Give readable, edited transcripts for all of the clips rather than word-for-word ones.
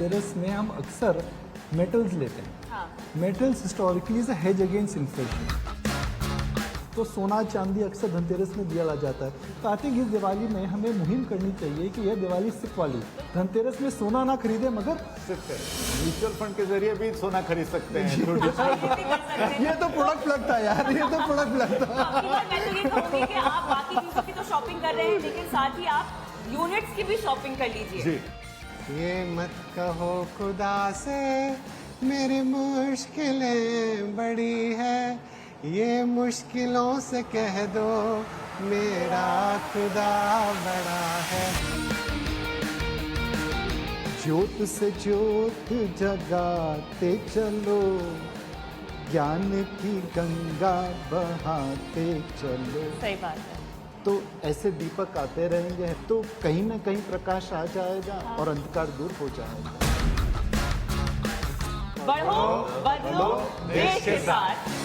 धनतेरस में हम अक्सर मेटल्स लेते हैं। Metals historically is a hedge against inflation. तो सोना चांदी अक्सर धनतेरस में दिया जाता है। तो आई थिंक इस दिवाली में हमें मुहिम करनी चाहिए कि यह दिवाली सिर्फ वाली धनतेरस में सोना ना खरीदे, मगर सिर्फ म्यूचुअल फंड के जरिए भी सोना खरीद सकते हैं। ये तो प्रोडक्ट प्लग था यार, ये तो प्रोडक्ट प्लग था। मैं तो ये कहूंगी कि आप बाकी चीजों की तो शॉपिंग कर रहे हैं, लेकिन साथ ही आप यूनिट्स की भी शॉपिंग कर लीजिए। ये मत कहो खुदा से मेरी मुश्किलें बड़ी है, ये मुश्किलों से कह दो मेरा खुदा बड़ा है। ज्योत से ज्योत जगाते चलो, ज्ञान की गंगा बहाते चलो। सही बात है। तो ऐसे दीपक आते रहेंगे तो कहीं ना कहीं प्रकाश आ जाएगा और अंधकार दूर हो जाएगा। बढ़ो बदलो देश के साथ।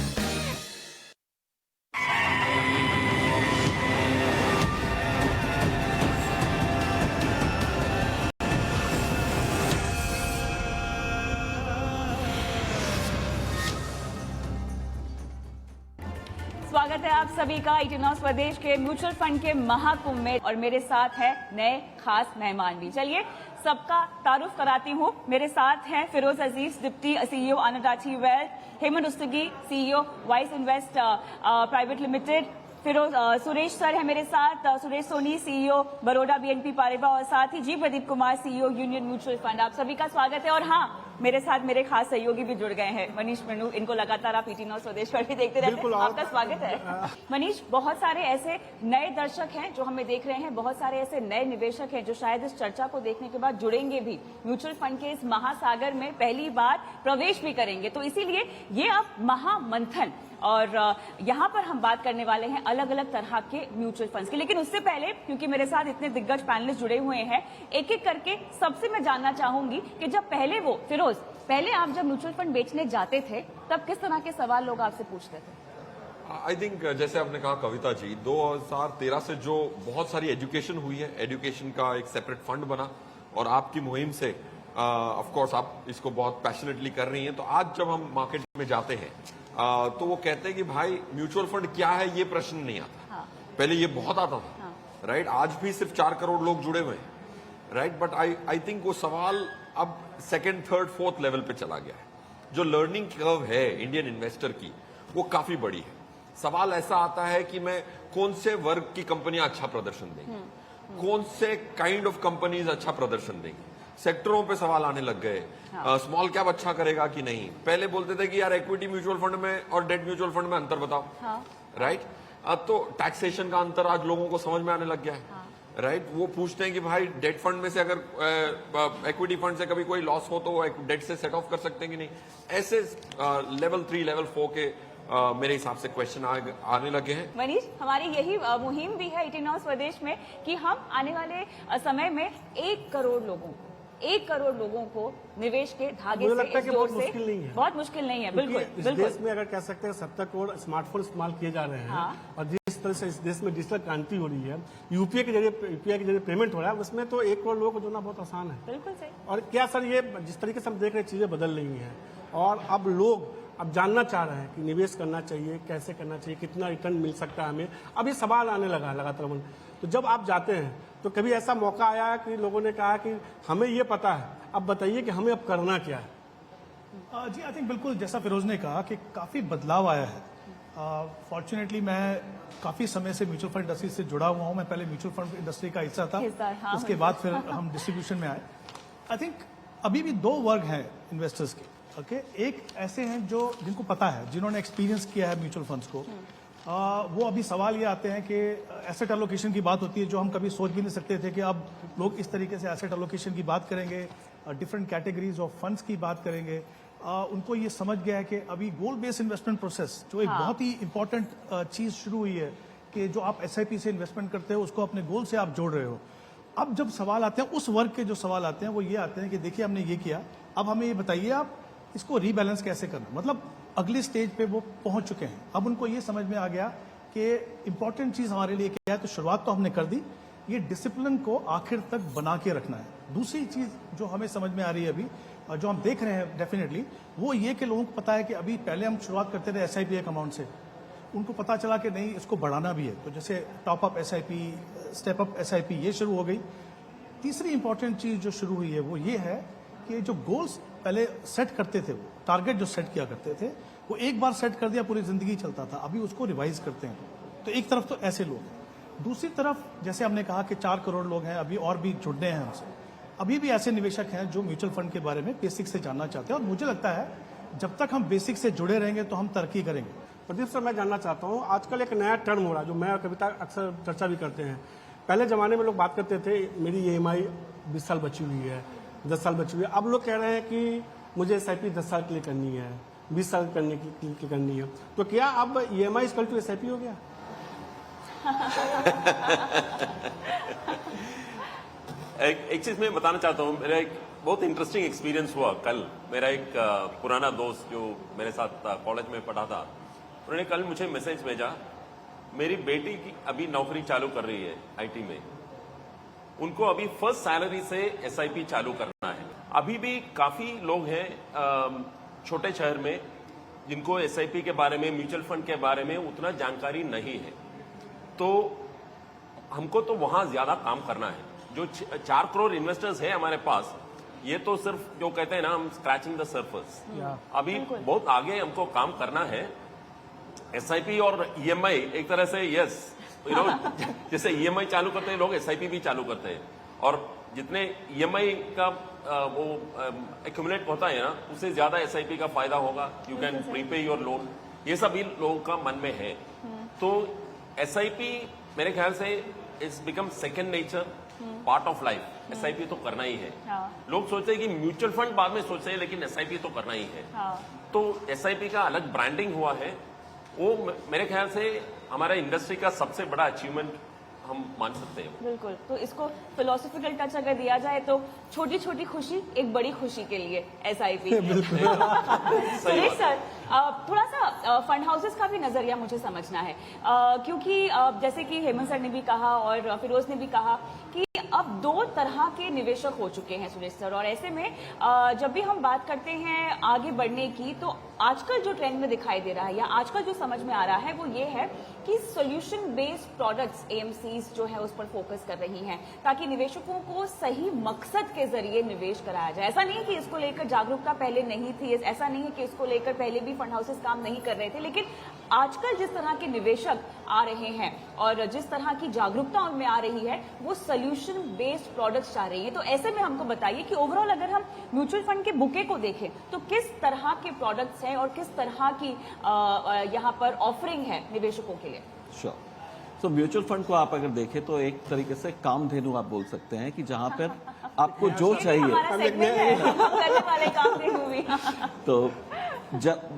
स्वागत है आप सभी का 89 स्वदेश के म्यूचुअल फंड के महाकुंभ में, और मेरे साथ है नए खास मेहमान भी। चलिए सबका तारुफ कराती हूँ। मेरे साथ हैं Firoz Aziz, deputy CEO Anand Rathi wealth, Hemant उस्तगी, CEO Wise Invest private limited, Suresh sir है मेरे साथ, Suresh Soni, CEO Baroda BNP Paribas, और साथ ही G Pradeep Kumar, CEO Union mutual fund. आप सभी का स्वागत है। और हाँ, मेरे साथ मेरे खास सहयोगी भी जुड़ गए हैं, मनीष मनु। इनको लगातार आप 89 स्वदेश पर भी देखते रहते हैं। आपका स्वागत है मनीष। बहुत सारे ऐसे नए दर्शक हैं जो हमें देख रहे हैं, बहुत सारे ऐसे नए निवेशक हैं जो शायद इस चर्चा को देखने के बाद जुड़ेंगे भी, म्यूचुअल फंड के इस महासागर में पहली बार प्रवेश भी करेंगे। तो इसीलिए ये अब महामंथन, और यहाँ पर हम बात करने वाले हैं अलग अलग तरह के म्यूचुअल फंड्स की। लेकिन उससे पहले, क्योंकि मेरे साथ इतने दिग्गज पैनलिस्ट जुड़े हुए हैं, एक एक करके सबसे मैं जानना चाहूंगी कि जब पहले आप जब म्यूचुअल फंड बेचने जाते थे तब किस तरह के सवाल लोग आपसे पूछते थे? आई थिंक जैसे आपने कहा कविता जी, 2013 से जो बहुत सारी एजुकेशन हुई है, एजुकेशन का एक सेपरेट फंड बना, और आपकी मुहिम से ऑफ कोर्स आप इसको बहुत पैशनेटली कर रही हैं। तो आज जब हम मार्केट में जाते हैं तो वो कहते हैं कि भाई म्यूचुअल फंड क्या है, ये प्रश्न नहीं आता। पहले ये बहुत आता था, राइट? आज भी सिर्फ 4 करोड़ लोग जुड़े हुए हैं, राइट? बट आई थिंक वो सवाल अब सेकंड, थर्ड, फोर्थ लेवल पे चला गया है। जो लर्निंग कर्व है इंडियन इन्वेस्टर की, वो काफी बड़ी है। सवाल ऐसा आता है कि मैं कौन से वर्ग की कंपनियां अच्छा प्रदर्शन देंगी, कौन से काइंड ऑफ कंपनीज अच्छा प्रदर्शन देंगी। सेक्टरों पे सवाल आने लग गए। स्मॉल कैप अच्छा करेगा कि नहीं। पहले बोलते थे कि यार इक्विटी म्यूचुअल फंड में और डेट म्यूचुअल फंड में अंतर बताओ, राइट? अब तो टैक्सेशन का अंतर आज लोगों को समझ में आने लग गया है, राइट? वो पूछते हैं कि भाई डेट फंड में से अगर इक्विटी फंड से कभी कोई लॉस हो तो वो डेट से सेट ऑफ कर सकते हैं कि नहीं। ऐसे लेवल 3, लेवल 4 के मेरे हिसाब से क्वेश्चन आने लगे हैं। मनीष, हमारी यही मुहिम भी है 89 स्वदेश में कि हम आने वाले समय में 1 करोड़ लोगों को निवेश के धागे से, लगता है कि बहुत मुश्किल नहीं है। बहुत मुश्किल नहीं है, बिल्कुल। इस देश में अगर कह सकते हैं 70 करोड़ स्मार्टफोन इस्तेमाल किए जा रहे हैं, और जिस तरह से इस देश में डिजिटल क्रांति हो रही है, यूपीआई के जरिए पेमेंट हो रहा है, उसमें तो 1 करोड़ लोगों को जोड़ना बहुत आसान है। बिल्कुल सही। और क्या सर, ये जिस तरीके से हम देख रहे हैं चीजें बदल रही हैं, और अब लोग जानना चाह रहे हैं कि निवेश करना चाहिए, कैसे करना चाहिए, कितना रिटर्न मिल सकता है हमें। अब ये सवाल आने लगा है लगातार। तो जब आप जाते हैं तो कभी ऐसा मौका आया है कि लोगों ने कहा कि हमें ये पता है, अब बताइए कि हमें अब करना क्या है? जी, आई थिंक बिल्कुल जैसा फिरोज ने कहा कि काफ़ी बदलाव आया है। फॉर्चुनेटली मैं काफ़ी समय से म्यूचुअल फंड इंडस्ट्री से जुड़ा हुआ हूँ। मैं पहले म्यूचुअल फंड इंडस्ट्री का हिस्सा था, उसके बाद फिर हम डिस्ट्रीब्यूशन में आए। आई थिंक अभी भी 2 वर्ग हैं इन्वेस्टर्स के। ओके, एक ऐसे हैं जो जिनको पता है, जिन्होंने एक्सपीरियंस किया है म्यूचुअल फंड्स को। वो अभी सवाल ये आते हैं कि एसेट एलोकेशन की बात होती है, जो हम कभी सोच भी नहीं सकते थे कि अब लोग इस तरीके से एसेट एलोकेशन की बात करेंगे, डिफरेंट कैटेगरीज ऑफ फंड्स की बात करेंगे। उनको ये समझ गया है कि अभी गोल बेस्ड इन्वेस्टमेंट प्रोसेस, जो एक बहुत ही इंपॉर्टेंट चीज शुरू हुई है कि जो आप SIP से इन्वेस्टमेंट करते हो उसको अपने गोल से आप जोड़ रहे हो। अब जब सवाल आते हैं, उस वर्ग के जो सवाल आते हैं वो ये आते हैं कि देखिए हमने ये किया, अब हमें ये बताइए आप इसको रीबैलेंस कैसे करना। मतलब अगले स्टेज पे वो पहुंच चुके हैं। अब उनको ये समझ में आ गया कि इंपॉर्टेंट चीज हमारे लिए क्या है। तो शुरुआत तो हमने कर दी, ये डिसिप्लिन को आखिर तक बना के रखना है। दूसरी चीज जो हमें समझ में आ रही है अभी, जो हम देख रहे हैं डेफिनेटली, वो ये कि लोगों को पता है कि अभी पहले हम शुरुआत करते थे SIP एक अमाउंट से, उनको पता चला कि नहीं इसको बढ़ाना भी है, तो जैसे top up SIP, step up SIP ये शुरू हो गई। तीसरी इंपॉर्टेंट चीज जो शुरू हुई है वो ये है कि जो गोल्स पहले सेट करते थे, वो टारगेट जो सेट किया करते थे, वो एक बार सेट कर दिया पूरी जिंदगी चलता था, अभी उसको रिवाइज करते हैं। तो एक तरफ तो ऐसे लोग हैं, दूसरी तरफ जैसे हमने कहा कि 4 करोड़ लोग हैं, अभी और भी जुड़ने हैं हमसे। अभी भी ऐसे निवेशक हैं जो म्यूचुअल फंड के बारे में बेसिक से जानना चाहते हैं, और मुझे लगता है जब तक हम बेसिक से जुड़े रहेंगे तो हम तरक्की करेंगे। प्रदीप सर, मैं जानना चाहता हूँ, आजकल एक नया टर्म हो रहा है जो मैं और कविता अक्सर चर्चा भी करते हैं। पहले जमाने में लोग बात करते थे मेरी EMI 20 साल बची हुई है, 10 साल बची हुई है। अब लोग कह रहे हैं कि मुझे SIP 10 साल के लिए करनी है, 20 साल करने के लिए करनी है। तो क्या अब EMI इक्वल टू SIP हो गया? एक चीज मैं बताना चाहता हूँ, मेरा एक बहुत इंटरेस्टिंग एक्सपीरियंस हुआ कल। मेरा एक पुराना दोस्त जो मेरे साथ कॉलेज में पढ़ा था, उन्होंने कल मुझे मैसेज भेजा, मेरी बेटी की अभी नौकरी चालू कर रही है IT में, उनको अभी फर्स्ट सैलरी से SIP चालू करना है। अभी भी काफी लोग हैं छोटे शहर में जिनको SIP के बारे में, म्यूचुअल फंड के बारे में उतना जानकारी नहीं है। तो हमको तो वहां ज्यादा काम करना है। जो 4 करोड़ इन्वेस्टर्स है हमारे पास, ये तो सिर्फ जो कहते हैं ना, हम स्क्रैचिंग द सरफेस। अभी बहुत आगे हमको काम करना है। SIP और EMI एक तरह से यस, जैसे EMI चालू करते हैं लोग, SIP भी चालू करते हैं, और जितने EMI का वो एक्यूमुलेट होता है ना, उससे ज्यादा SIP का फायदा होगा। You can prepay your loan, ये सब इन लोगों का मन में है। तो SIP मेरे ख्याल से it's become second nature, part of life. SIP तो करना ही है। लोग सोचते हैं कि म्यूचुअल फंड बाद में सोचते हैं, लेकिन SIP तो करना ही है। तो SIP का अलग ब्रांडिंग हुआ है, वो मेरे ख्याल से हमारा इंडस्ट्री का सबसे बड़ा अचीवमेंट हम मान सकते हैं। बिल्कुल। तो इसको फिलोसॉफिकल टच अगर दिया जाए तो छोटी छोटी खुशी एक बड़ी खुशी के लिए SIP। सुरेश सर, थोड़ा सा फंड हाउसेस का भी नजरिया मुझे समझना है, क्योंकि जैसे कि हेमंत सर ने भी कहा और फिरोज ने भी कहा कि अब 2 तरह के निवेशक हो चुके हैं सुरेश सर, और ऐसे में जब भी हम बात करते हैं आगे बढ़ने की, तो आजकल जो ट्रेंड में दिखाई दे रहा है या आजकल जो समझ में आ रहा है वो ये है कि सोल्यूशन बेस्ड प्रोडक्ट्स AMCs जो है उस पर फोकस कर रही हैं, ताकि निवेशकों को सही मकसद के जरिए निवेश कराया जाए। ऐसा नहीं है कि इसको लेकर जागरूकता पहले नहीं थी, ऐसा नहीं है कि इसको लेकर पहले भी फंड हाउसेस काम नहीं कर रहे थे, लेकिन आजकल जिस तरह के निवेशक आ रहे हैं और जिस तरह की जागरूकता उनमें आ रही है, वो सोल्यूशन बेस्ड प्रोडक्ट्स चाह रही है। तो ऐसे में हमको बताइए कि ओवरऑल अगर हम म्यूचुअल फंड के बुके को देखें तो किस तरह के प्रोडक्ट्स हैं और किस तरह की यहाँ पर ऑफरिंग है निवेशकों के लिए? श्योर। तो म्यूचुअल फंड को आप अगर देखें तो एक तरीके से कामधेनु आप बोल सकते हैं, कि जहां पर आपको जो चाहिए, हमारा सेगमेंट है, हम करने वाले कामधेनु भी। तो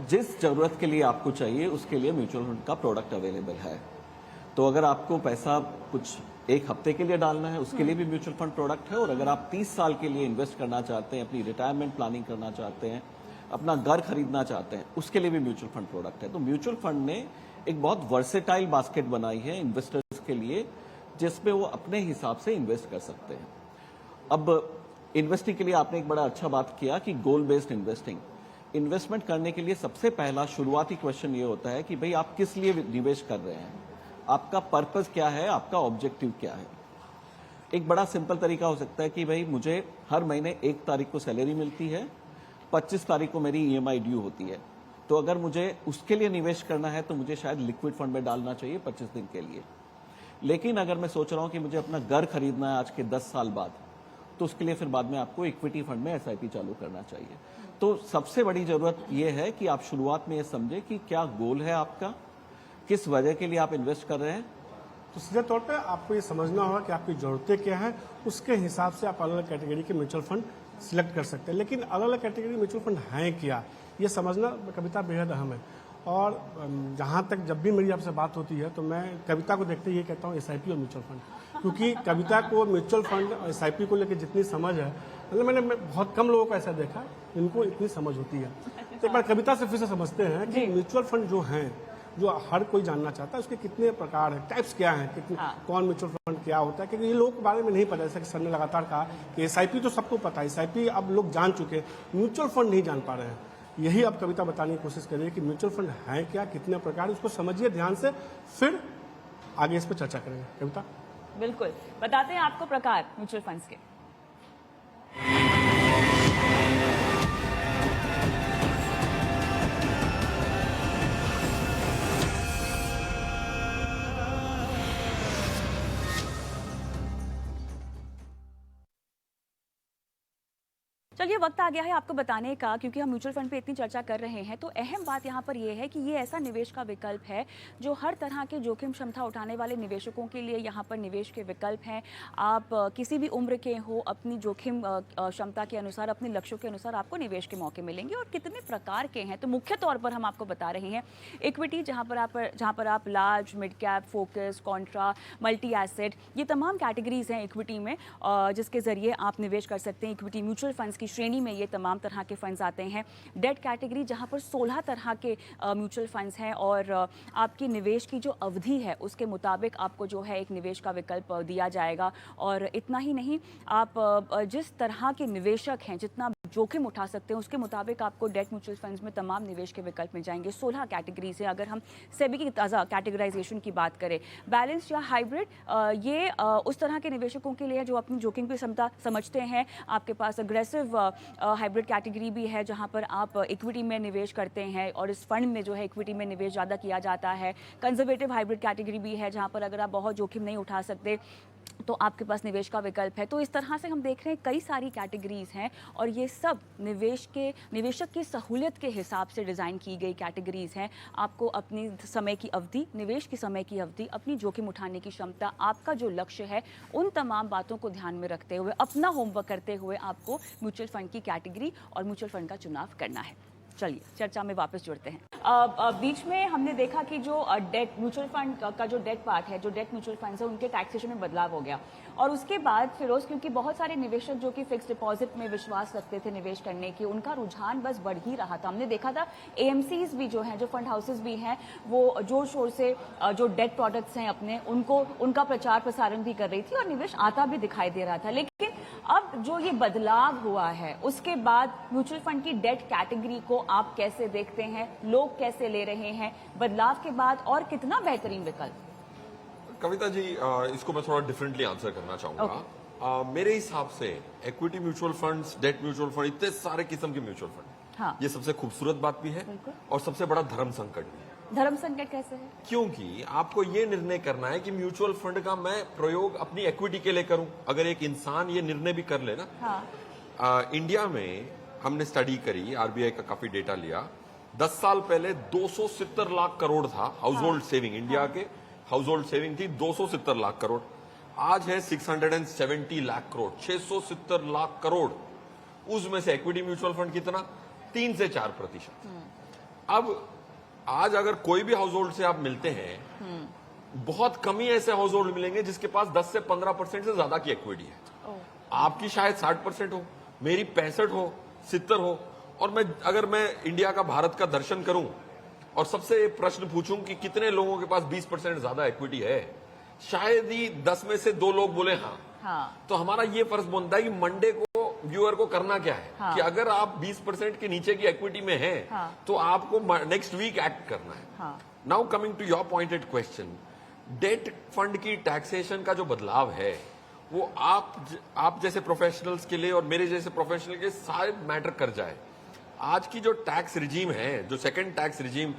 जिस जरूरत के लिए आपको चाहिए उसके लिए म्यूचुअल फंड का प्रोडक्ट अवेलेबल है। तो अगर आपको पैसा कुछ एक हफ्ते के लिए डालना है, उसके लिए भी म्यूचुअल फंड प्रोडक्ट है, और अगर आप 30 साल के लिए इन्वेस्ट करना चाहते हैं, अपनी रिटायरमेंट प्लानिंग करना चाहते हैं, अपना घर खरीदना चाहते हैं, उसके लिए भी म्यूचुअल फंड प्रोडक्ट है। तो म्यूचुअल फंड ने एक बहुत वर्सेटाइल बास्केट बनाई है इन्वेस्टर्स के लिए, जिसमें वो अपने हिसाब से इन्वेस्ट कर सकते हैं। अब इन्वेस्टिंग के लिए आपने एक बड़ा अच्छा बात किया कि गोल बेस्ड इन्वेस्टिंग। इन्वेस्टमेंट करने के लिए सबसे पहला शुरुआती क्वेश्चन ये होता है कि भाई आप किस लिए निवेश कर रहे हैं, आपका पर्पस क्या है, आपका ऑब्जेक्टिव क्या है। एक बड़ा सिंपल तरीका हो सकता है कि भाई मुझे हर महीने 1 तारीख को सैलरी मिलती है, 25 तारीख को मेरी EMI ड्यू होती है, तो अगर मुझे उसके लिए निवेश करना है तो मुझे शायद लिक्विड फंड में डालना चाहिए 25 दिन के लिए। लेकिन अगर मैं सोच रहा हूं कि मुझे अपना घर खरीदना है आज के 10 साल बाद, तो उसके लिए फिर बाद में आपको इक्विटी फंड में SIP चालू करना चाहिए। तो सबसे बड़ी जरूरत यह है कि आप शुरुआत में यह समझे कि क्या गोल है आपका, किस वजह के लिए आप इन्वेस्ट कर रहे हैं। तो सीधे तौर पे आपको ये समझना होगा कि आपकी जरूरतें क्या हैं, उसके हिसाब से आप अलग अलग कैटेगरी के म्यूचुअल फंड सिलेक्ट कर सकते हैं। लेकिन अलग अलग कैटेगरी म्यूचुअल फंड हैं क्या, ये समझना कविता बेहद अहम है। और जहाँ तक जब भी मेरी आपसे बात होती है तो मैं कविता को देखते ही कहता हूँ SIP और म्यूचुअल फंड, क्योंकि कविता को म्यूचुअल फंड और SIP को लेकर जितनी समझ है, मतलब मैंने बहुत कम लोगों को ऐसा देखा इनको इतनी समझ होती है। तो एक बार कविता से फिर से समझते हैं कि म्यूचुअल फंड जो हैं जो हर कोई जानना चाहता है उसके कितने प्रकार है, टाइप्स क्या है, कितने कौन म्यूचुअल फंड क्या होता है, क्योंकि ये लोगों के बारे में नहीं पता। जैसा कि सर ने लगातार कहा कि SIP तो सबको पता है, SIP अब लोग जान चुके हैं, म्यूचुअल फंड नहीं जान पा रहे हैं। यही अब कविता बताने की कोशिश करिए कि म्यूचुअल फंड है क्या, कितने प्रकार, उसको समझिए ध्यान से, फिर आगे इस पर चर्चा करेंगे। कविता बिल्कुल, बताते हैं आपको प्रकार म्यूचुअल फंड्स के। चलिए वक्त आ गया है आपको बताने का, क्योंकि हम म्यूचुअल फंड पे इतनी चर्चा कर रहे हैं तो अहम बात यहाँ पर यह है कि ये ऐसा निवेश का विकल्प है जो हर तरह के जोखिम क्षमता उठाने वाले निवेशकों के लिए यहाँ पर निवेश के विकल्प हैं। आप किसी भी उम्र के हो, अपनी जोखिम क्षमता के अनुसार, अपने लक्ष्यों के अनुसार आपको निवेश के मौके मिलेंगे। और कितने प्रकार के हैं तो मुख्य तौर पर हम आपको बता रहे हैं इक्विटी, जहाँ पर आप large, mid cap, focus, Contra, multi asset, ये तमाम कैटेगरीज हैं इक्विटी में जिसके जरिए आप निवेश कर सकते हैं। इक्विटी म्यूचुअल फंड्स की श्रेणी में ये तमाम तरह के फंड्स आते हैं। डेट कैटेगरी, जहां पर 16 तरह के म्यूचुअल फंड्स हैं और आपकी निवेश की जो अवधि है उसके मुताबिक आपको जो है एक निवेश का विकल्प दिया जाएगा। और इतना ही नहीं, आप जिस तरह के निवेशक हैं, जितना जोखिम उठा सकते हैं उसके मुताबिक आपको डेट म्यूचुअल फंड्स में तमाम निवेश के विकल्प मिल जाएंगे। 16 कैटेगरीज है। अगर हम सेबी की ताज़ा कैटेगराइजेशन की बात करें, बैलेंस या हाइब्रिड, ये उस तरह के निवेशकों के लिए जो अपनी जोखिम की क्षमता समझते हैं। आपके पास अग्रेसिव हाइब्रिड कैटेगरी भी है जहां पर आप इक्विटी में निवेश करते हैं और इस फंड में जो है इक्विटी में निवेश ज़्यादा किया जाता है। कंजर्वेटिव हाइब्रिड कैटेगरी भी है जहां पर अगर आप बहुत जोखिम नहीं उठा सकते तो आपके पास निवेश का विकल्प है। तो इस तरह से हम देख रहे हैं कई सारी कैटेगरीज हैं और ये सब निवेशक की सहूलियत के हिसाब से डिज़ाइन की गई कैटेगरीज हैं। आपको अपनी समय की अवधि, निवेश की समय की अवधि, अपनी जोखिम उठाने की क्षमता, आपका जो लक्ष्य है, उन तमाम बातों को ध्यान में रखते हुए, अपना होमवर्क करते हुए आपको म्यूचुअल फंड की कैटेगरी और म्यूचुअल फंड का चुनाव करना है। चलिए चर्चा में वापस जुड़ते हैं। बीच में हमने देखा कि जो डेट म्यूचुअल फंड का जो डेट पार्ट है, जो डेट म्यूचुअल फंड्स है, उनके टैक्सेशन में बदलाव हो गया। और उसके बाद फिरोज, क्योंकि बहुत सारे निवेशक जो कि फिक्स डिपॉजिट में विश्वास रखते थे निवेश करने की, उनका रुझान बस बढ़ ही रहा था। हमने देखा था AMCs भी जो हैं, जो फंड हाउसेस भी हैं, वो जोर शोर से जो डेट प्रोडक्ट्स हैं अपने, उनका प्रचार प्रसारण भी कर रही थी और निवेश आता भी दिखाई दे रहा था। लेकिन अब जो ये बदलाव हुआ है उसके बाद म्यूचुअल फंड की डेट कैटेगरी को आप कैसे देखते हैं, लोग कैसे ले रहे हैं बदलाव के बाद, और कितना बेहतरीन विकल्प? कविता जी, इसको मैं थोड़ा डिफरेंटली आंसर करना चाहूंगा। मेरे हिसाब से equity mutual funds, debt mutual fund, इतने सारे किस्म के म्यूचुअल फंड, हाँ। ये सबसे खूबसूरत बात भी है और सबसे बड़ा धर्म संकट भी है। धर्म संकट कैसे है? क्योंकि आपको ये निर्णय करना है कि म्यूचुअल फंड का मैं प्रयोग अपनी इक्विटी के लिए करूं। अगर एक इंसान ये निर्णय भी कर ले ना, हाँ। इंडिया में हमने स्टडी करी, RBI का काफी डेटा लिया, 10 साल पहले 270 लाख करोड़ था हाउस होल्ड सेविंग। इंडिया के हाउस होल्ड सेविंग थी 270 लाख करोड़। आज है 670 लाख करोड़, 670 लाख करोड़। उसमें से इक्विटी म्यूचुअल फंड कितना? 3 से 4%। अब आज अगर कोई भी हाउस होल्ड से आप मिलते हैं, बहुत कम ही ऐसे हाउस होल्ड मिलेंगे जिसके पास 10 से 15% से ज्यादा की इक्विटी है। आपकी शायद 60% हो, मेरी 65 हो, 70 हो। और अगर मैं इंडिया का, भारत का दर्शन करूं और सबसे प्रश्न पूछूं कि कितने लोगों के पास 20% ज्यादा इक्विटी है, शायद ही 10 में से 2 लोग बोले हाँ। तो हमारा ये फर्ज बनता है कि मंडे को व्यूअर को करना क्या है, कि अगर आप 20% के नीचे की इक्विटी में हैं, तो आपको नेक्स्ट वीक एक्ट करना है। Now coming to your pointed question, debt fund की टैक्सेशन का जो बदलाव है वो आप जैसे प्रोफेशनल्स के लिए और मेरे जैसे प्रोफेशनल के शायद मैटर कर जाए। आज की जो टैक्स रिजीम है, जो सेकंड टैक्स रिजीम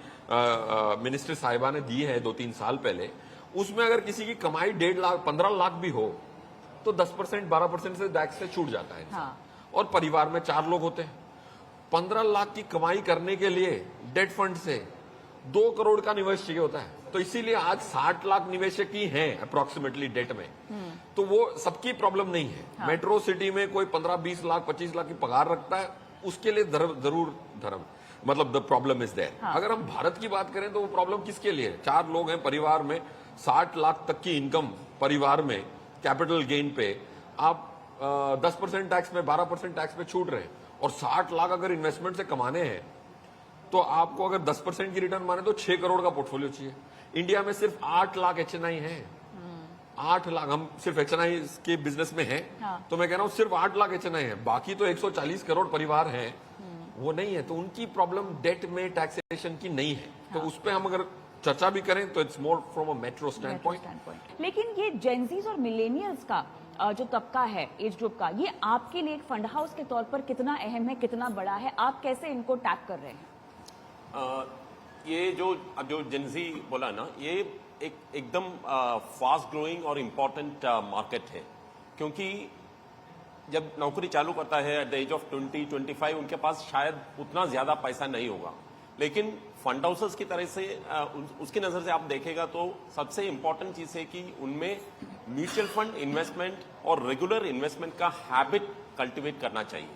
मिनिस्टर साहिबा ने दी है 2-3 साल पहले, उसमें अगर किसी की कमाई 1.5 लाख 15 लाख भी हो तो 10% 12% से टैक्स से छूट जाता है। और परिवार में 4 लोग होते हैं, 15 लाख की कमाई करने के लिए डेट फंड से 2 करोड़ का निवेश चाहिए होता है। तो इसीलिए आज 60 लाख निवेशक ही हैं अप्रोक्सीमेटली डेट में। तो वो सबकी प्रॉब्लम नहीं है। मेट्रो सिटी में कोई 15-20 लाख 25 लाख की पगार रखता है, उसके लिए जरूर धर्म, मतलब द प्रॉब्लम इज देयर। अगर हम भारत की बात करें तो वो प्रॉब्लम किसके लिए है? 4 लोग हैं परिवार में, 60 लाख तक की इनकम परिवार में, कैपिटल गेन पे आप 10% टैक्स में, 12% टैक्स में छूट रहे हैं। और 60 लाख अगर इन्वेस्टमेंट से कमाने हैं तो आपको अगर 10% की रिटर्न माने तो 6 करोड़ का पोर्टफोलियो चाहिए। इंडिया में सिर्फ 8 लाख HNI है, 8 लाख। हम सिर्फ HNI के बिजनेस में हैं, तो मैं कह रहा हूं सिर्फ 8 लाख HNI है, बाकी तो 140 करोड़ परिवार हैं, वो नहीं है। तो उनकी प्रॉब्लम डेट में टैक्सेशन की नहीं है। तो उस पर हम अगर चर्चा भी करें तो it's more from a metro stand point. लेकिन ये जेनजीज और मिलेनियल्स का जो तबका है, एज ग्रुप का, ये आपके लिए एक फंड हाउस के तौर पर कितना अहम है, कितना बड़ा है, आप कैसे इनको टैप कर रहे हैं? ये जो जेनजी बोला ना, ये एकदम फास्ट ग्रोइंग और इम्पोर्टेंट मार्केट है, क्योंकि जब नौकरी चालू करता है एट द एज ऑफ 20-25, उनके पास शायद उतना ज्यादा पैसा नहीं होगा, लेकिन फंड हाउसेस की तरह से उसकी नजर से आप देखेगा तो सबसे इंपॉर्टेंट चीज है कि उनमें म्यूचुअल फंड इन्वेस्टमेंट और रेगुलर इन्वेस्टमेंट का हैबिट कल्टीवेट करना चाहिए।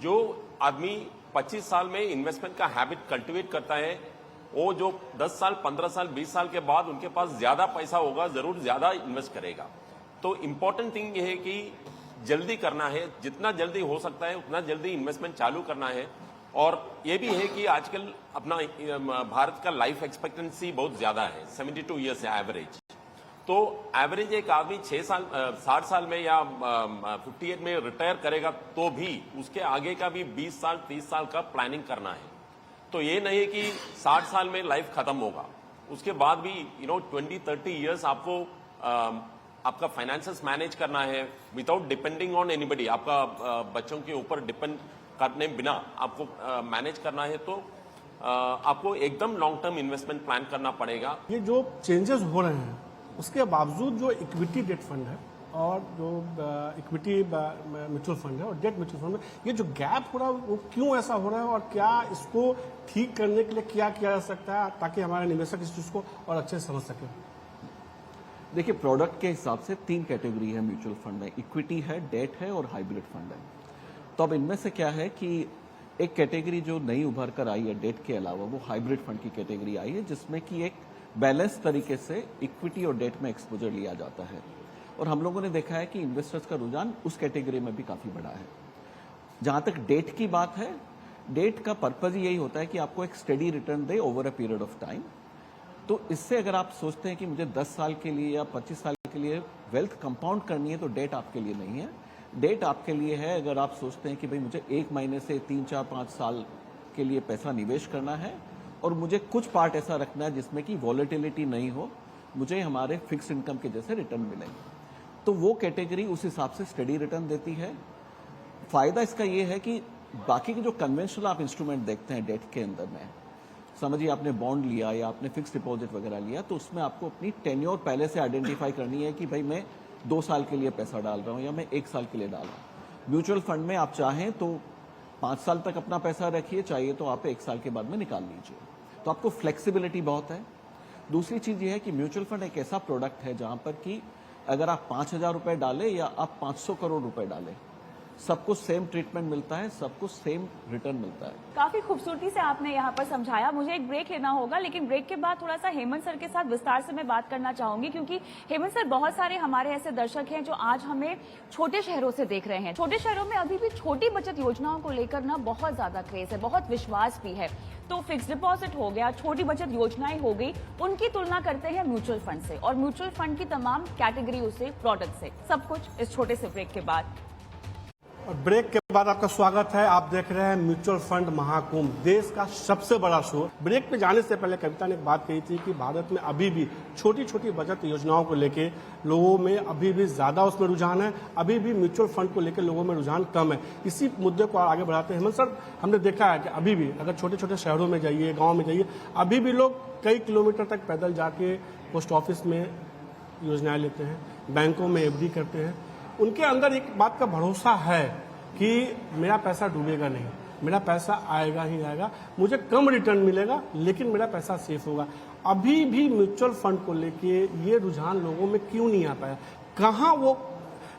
जो आदमी 25 साल में इन्वेस्टमेंट का हैबिट कल्टीवेट करता है, वो जो 10 साल, 15 साल, 20 साल के बाद उनके पास ज्यादा पैसा होगा, जरूर ज्यादा इन्वेस्ट करेगा। तो इंपॉर्टेंट थिंग ये है कि जल्दी करना है, जितना जल्दी हो सकता है उतना जल्दी इन्वेस्टमेंट चालू करना है। और ये भी है कि आजकल अपना भारत का लाइफ एक्सपेक्टेंसी बहुत ज्यादा है, 72 ईयर्स है एवरेज। तो एवरेज एक आदमी 60 साल में या 58 में रिटायर करेगा तो भी उसके आगे का भी 20 साल 30 साल का प्लानिंग करना है। तो ये नहीं है कि 60 साल में लाइफ खत्म होगा, उसके बाद भी 20-30 ईयर्स आपको आपका फाइनेंसेस मैनेज करना है विदाउट डिपेंडिंग ऑन एनीबडी। आपका बच्चों के ऊपर डिपेंड करने बिना आपको मैनेज करना है, तो आपको एकदम लॉन्ग टर्म इन्वेस्टमेंट प्लान करना पड़ेगा। ये जो चेंजेस हो रहे हैं उसके बावजूद जो इक्विटी डेट फंड है और जो इक्विटी म्यूचुअल फंड है और डेट म्यूचुअल फंड है, ये जो गैप हो रहा है वो क्यों ऐसा हो रहा है, और क्या इसको ठीक करने के लिए क्या किया जा सकता है ताकि हमारे निवेशक इस चीज को और अच्छे से समझ सकें? देखिए, प्रोडक्ट के हिसाब से 3 कैटेगरी है म्यूचुअल फंड में, इक्विटी है, डेट है और हाइब्रिड फंड है। तो अब इनमें से क्या है कि एक कैटेगरी जो नई उभर कर आई है डेट के अलावा, वो हाइब्रिड फंड की कैटेगरी आई है, जिसमें कि एक बैलेंस तरीके से इक्विटी और डेट में एक्सपोजर लिया जाता है। और हम लोगों ने देखा है कि इन्वेस्टर्स का रुझान उस कैटेगरी में भी काफी बड़ा है। जहां तक डेट की बात है, डेट का पर्पज यही होता है कि आपको एक steady return they over a period of time. तो इससे अगर आप सोचते हैं कि मुझे 10 साल के लिए या 25 साल के लिए वेल्थ कंपाउंड करनी है, तो डेट आपके लिए नहीं है। डेट आपके लिए है अगर आप सोचते हैं कि भाई मुझे 1 महीने से 3, 4, 5 साल के लिए पैसा निवेश करना है और मुझे कुछ पार्ट ऐसा रखना है जिसमें कि वॉलेटिलिटी नहीं हो, मुझे हमारे फिक्स इनकम के जैसे रिटर्न मिलेंगे, तो वो कैटेगरी उस हिसाब से स्टडी रिटर्न देती है। फायदा इसका ये है कि बाकी के जो कन्वेंशनल आप इंस्ट्रूमेंट देखते हैं डेट के अंदर में, समझिए आपने बॉन्ड लिया या आपने फिक्स डिपॉजिट वगैरह लिया, तो उसमें आपको अपनी टेन्योर पहले से आइडेंटिफाई करनी है कि भाई मैं 2 साल के लिए पैसा डाल रहा हूं या मैं 1 साल के लिए डाल रहा हूं। म्यूचुअल फंड में आप चाहें तो 5 साल तक अपना पैसा रखिए, चाहिए तो आप 1 साल के बाद में निकाल लीजिए, तो आपको फ्लेक्सिबिलिटी बहुत है। दूसरी चीज ये है कि म्यूचुअल फंड एक ऐसा प्रोडक्ट है जहां पर कि अगर आप 5,000 रुपए डालें या आप 500 करोड़ रुपए डालें, सबको सेम ट्रीटमेंट मिलता है, सबको सेम रिटर्न मिलता है। काफी खूबसूरती से आपने यहाँ पर समझाया। मुझे एक ब्रेक लेना होगा, लेकिन ब्रेक के बाद थोड़ा सा हेमंत सर के साथ विस्तार से मैं बात करना चाहूंगी, क्योंकि हेमंत सर, बहुत सारे हमारे ऐसे दर्शक हैं जो आज हमें छोटे शहरों से देख रहे हैं। छोटे शहरों में अभी भी छोटी बचत योजनाओं को लेकर ना बहुत ज्यादा क्रेज है, बहुत विश्वास भी है। तो फिक्स डिपॉजिट हो गया, छोटी बचत योजनाएं हो गई, उनकी तुलना करते हैं म्यूचुअल फंड से, और म्यूचुअल फंड की तमाम कैटेगरियों से, प्रोडक्ट से। सब कुछ इस छोटे से ब्रेक के बाद। और ब्रेक के बाद आपका स्वागत है। आप देख रहे हैं म्यूचुअल फंड महाकुंभ, देश का सबसे बड़ा शो। ब्रेक पे जाने से पहले कविता ने बात कही थी कि भारत में अभी भी छोटी छोटी बचत योजनाओं को लेके लोगों में अभी भी ज्यादा उसमें रुझान है, अभी भी म्यूचुअल फंड को लेकर लोगों में रुझान कम है। इसी मुद्दे को आगे बढ़ाते हैं। हेमंत सर, हमने देखा है कि अभी भी अगर छोटे छोटे शहरों में जाइए, गाँव में जाइए, अभी भी लोग कई किलोमीटर तक पैदल जाके पोस्ट ऑफिस में योजनाएं लेते हैं, बैंकों में FD करते हैं। उनके अंदर एक बात का भरोसा है कि मेरा पैसा डूबेगा नहीं, मेरा पैसा आएगा ही आएगा, मुझे कम रिटर्न मिलेगा लेकिन मेरा पैसा सेफ होगा। अभी भी म्यूचुअल फंड को लेके ये रुझान लोगों में क्यों नहीं आ पाया? कहाँ वो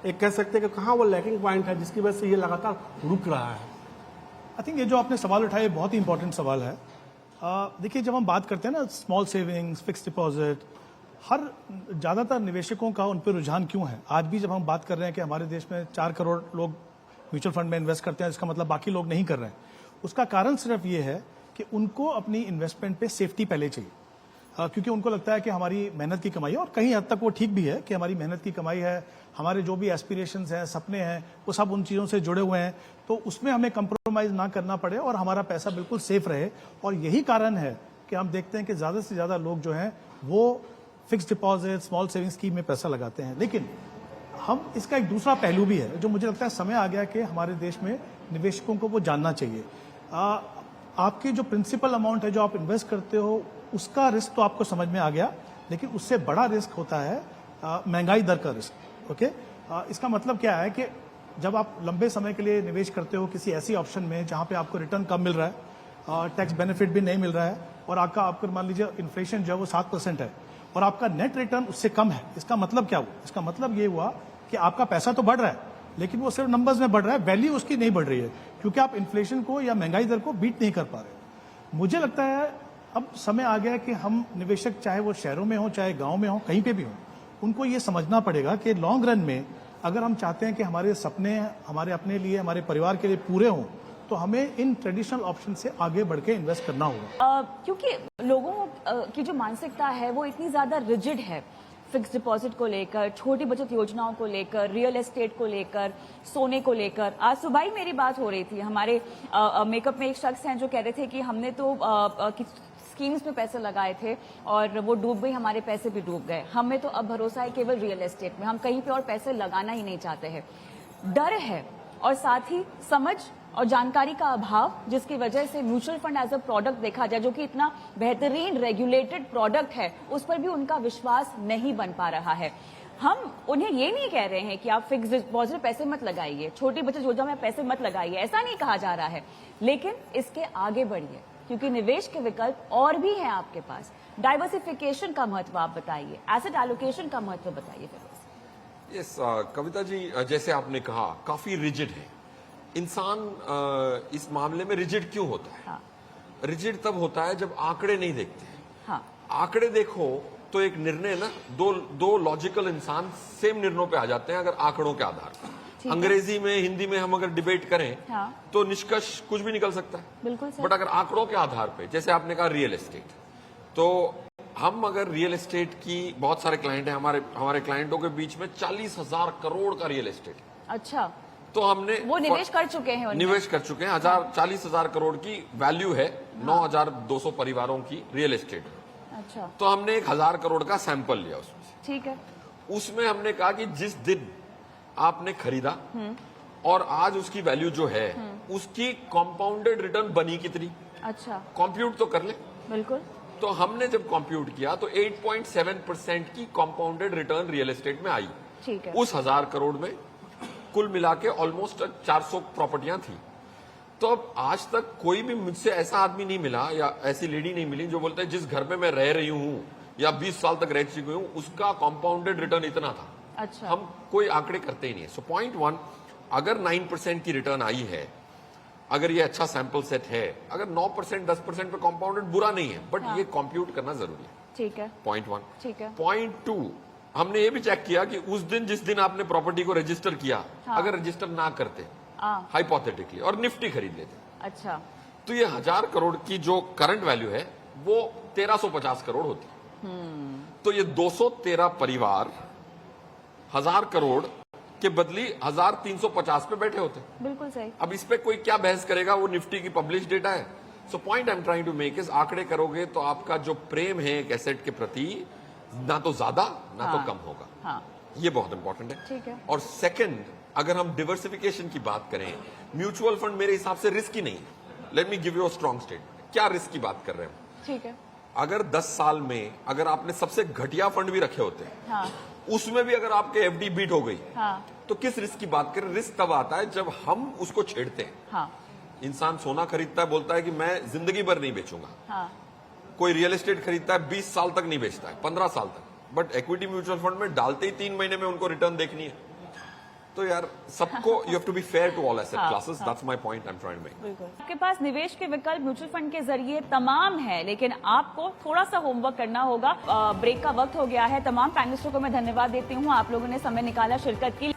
एक कह सकते हैं कि कहाँ वो लैकिंग पॉइंट है जिसकी वजह से ये लगातार रुक रहा है? आई थिंक ये जो आपने सवाल उठाया बहुत ही इंपॉर्टेंट सवाल है। देखिए, जब हम बात करते हैं ना स्मॉल सेविंग्स, फिक्स डिपॉजिट, हर ज्यादातर निवेशकों का उन पर रुझान क्यों है? आज भी जब हम बात कर रहे हैं कि हमारे देश में 4 करोड़ लोग म्यूचुअल फंड में इन्वेस्ट करते हैं, इसका मतलब बाकी लोग नहीं कर रहे हैं। उसका कारण सिर्फ ये है कि उनको अपनी इन्वेस्टमेंट पे सेफ्टी पहले चाहिए, क्योंकि उनको लगता है कि हमारी मेहनत की कमाई है, और कहीं हद तक वो ठीक भी है कि हमारी मेहनत की कमाई है, हमारे जो भी एस्पिरेशंस हैं, सपने हैं, वो सब उन चीज़ों से जुड़े हुए हैं, तो उसमें हमें कंप्रोमाइज ना करना पड़े और हमारा पैसा बिल्कुल सेफ रहे। और यही कारण है कि हम देखते हैं कि ज़्यादा से ज़्यादा लोग जो हैं वो fix deposit, small saving scheme में पैसा लगाते हैं। लेकिन हम इसका एक दूसरा पहलू भी है जो मुझे लगता है समय आ गया कि हमारे देश में निवेशकों को वो जानना चाहिए। आपकी जो प्रिंसिपल अमाउंट है जो आप इन्वेस्ट करते हो, उसका रिस्क तो आपको समझ में आ गया, लेकिन उससे बड़ा रिस्क होता है महंगाई दर का रिस्क। ओके, इसका मतलब क्या है कि जब आप लंबे समय के लिए निवेश करते हो किसी ऐसी ऑप्शन में जहां पे आपको रिटर्न कम मिल रहा है, टैक्स बेनिफिट भी नहीं मिल रहा है, और आपको मान लीजिए इन्फ्लेशन जो है वो 7% है और आपका नेट रिटर्न उससे कम है, इसका मतलब क्या हुआ? इसका मतलब ये हुआ कि आपका पैसा तो बढ़ रहा है लेकिन वो सिर्फ नंबर्स में बढ़ रहा है, वैल्यू उसकी नहीं बढ़ रही है, क्योंकि आप इन्फ्लेशन को या महंगाई दर को बीट नहीं कर पा रहे। मुझे लगता है अब समय आ गया कि हम निवेशक, चाहे वो शहरों में हो चाहे गांव में हो, कहीं पे भी हो, उनको ये समझना पड़ेगा कि लॉन्ग रन में अगर हम चाहते हैं कि हमारे सपने हमारे अपने लिए, हमारे परिवार के लिए पूरे हों, तो हमें इन ट्रेडिशनल ऑप्शन से आगे बढ़ के इन्वेस्ट करना होगा। क्योंकि लोगों की जो मानसिकता है वो इतनी ज्यादा रिजिड है, फिक्स डिपॉजिट को लेकर, छोटी बचत योजनाओं को लेकर, रियल एस्टेट को लेकर, सोने को लेकर। आज सुबह ही मेरी बात हो रही थी, हमारे मेकअप में एक शख्स हैं जो कह रहे थे कि हमने तो स्कीम्स में पैसे लगाए थे और वो डूब गई, हमारे पैसे भी डूब गए, हमें तो अब भरोसा है केवल रियल एस्टेट में, हम कहीं पे और पैसे लगाना ही नहीं चाहते हैं। डर है और साथ ही समझ और जानकारी का अभाव, जिसकी वजह से mutual fund as a product देखा जाए जो कि इतना बेहतरीन रेगुलेटेड प्रोडक्ट है, उस पर भी उनका विश्वास नहीं बन पा रहा है। हम उन्हें ये नहीं कह रहे हैं कि आप फिक्स डिपॉजिट में पैसे मत लगाइए, छोटी बचत योजना में पैसे मत लगाइए, ऐसा नहीं कहा जा रहा है, लेकिन इसके आगे बढ़िए क्योंकि निवेश के विकल्प और भी हैं आपके पास। डाइवर्सिफिकेशन का महत्व आप बताइए, एसेट एलोकेशन का महत्व बताइए फिर। यस कविता जी, जैसे आपने कहा काफी रिजिड है इंसान। इस मामले में रिजिड क्यों होता है? हाँ। रिजिड तब होता है जब आंकड़े नहीं देखते हैं। हाँ। आंकड़े देखो तो एक निर्णय ना, दो लॉजिकल इंसान सेम निर्णयों पे आ जाते हैं अगर आंकड़ों के आधार पर। अंग्रेजी में, हिंदी में हम अगर डिबेट करें तो निष्कर्ष कुछ भी निकल सकता है, बिल्कुल सही। बट अगर आंकड़ों के आधार पे, जैसे आपने कहा रियल एस्टेट, तो हम अगर रियल एस्टेट की, बहुत सारे क्लाइंट हैं हमारे क्लाइंटों के बीच में 40,000 करोड़ का रियल एस्टेट है। अच्छा, तो हमने वो निवेश कर चुके हैं, निवेश कर चुके हैं। 40,000 करोड़ की वैल्यू है, 9,200 परिवारों की रियल एस्टेट। अच्छा, तो हमने 1,000 करोड़ का सैंपल लिया उसमें से। ठीक है। उसमें हमने कहा कि जिस दिन आपने खरीदा और आज उसकी वैल्यू जो है, उसकी कंपाउंडेड रिटर्न बनी कितनी, अच्छा, कंप्यूट तो कर ले। बिल्कुल। तो हमने जब कंप्यूट किया तो 8.7% की कंपाउंडेड रिटर्न रियल एस्टेट में आई। ठीक है। उस 1,000 करोड़ में कुल मिला के ऑलमोस्ट 400 प्रॉपर्टियां थी। तो अब आज तक कोई भी मुझसे ऐसा आदमी नहीं मिला या ऐसी लेडी नहीं मिली जो बोलता है जिस घर में मैं रह रही हूं या 20 साल तक रह चुकी हूं उसका कंपाउंडेड रिटर्न इतना था। अच्छा, हम कोई आंकड़े करते ही नहीं है। सो पॉइंट 1, अगर 9% की रिटर्न आई है, अगर ये अच्छा सैंपल सेट है, अगर 9% 10% पे कंपाउंडेड बुरा नहीं है, बट ये कंप्यूट करना जरूरी है। ठीक है। पॉइंट 1। ठीक है। पॉइंट 2, हमने ये भी चेक किया कि उस दिन जिस दिन आपने प्रॉपर्टी को रजिस्टर किया, अगर रजिस्टर ना करते हाइपोथेटिकली और निफ्टी खरीद लेते, अच्छा, तो ये 1,000 करोड़ की जो करंट वैल्यू है वो 1,350 करोड़ होती। तो ये 213 परिवार 1,000 करोड़ के बदली 1,350 पे बैठे होते। बिल्कुल सही। अब इस पे कोई क्या बहस करेगा, वो निफ्टी की पब्लिश डेटा है। So point I am trying to make is, आंकड़े करोगे तो आपका जो प्रेम है एक एसेट के प्रति ना तो ज्यादा ना तो कम होगा। हाँ। ये बहुत इंपॉर्टेंट है। ठीक है। और सेकंड, अगर हम डिवर्सिफिकेशन की बात करें, म्यूचुअल फंड मेरे हिसाब से रिस्की नहीं है। Let me give you a strong statement. क्या रिस्क की बात कर रहे हैं? ठीक है। अगर 10 साल में अगर आपने सबसे घटिया फंड भी रखे होते हैं, हाँ। उसमें भी अगर आपके एफडी बीट हो गई, हाँ। तो किस रिस्क की बात करें? रिस्क तब आता है जब हम उसको छेड़ते हैं। हाँ। इंसान सोना खरीदता है, बोलता है कि मैं जिंदगी भर नहीं बेचूंगा। हाँ। कोई रियल एस्टेट खरीदता है, 20 साल तक नहीं बेचता है, 15 साल तक, बट इक्विटी म्यूचुअल फंड में डालते ही 3 महीने में उनको रिटर्न देखनी है। तो यार सबको you have to be fair to all asset classes. That's my point I am trying to make. बिल्कुल। आपके पास निवेश के विकल्प म्यूचुअल फंड के जरिए तमाम है, लेकिन आपको थोड़ा सा होमवर्क करना होगा। ब्रेक का वक्त हो गया है। तमाम पैनलिस्टों को मैं धन्यवाद देती हूँ, आप लोगों ने समय निकाला शिरकत की।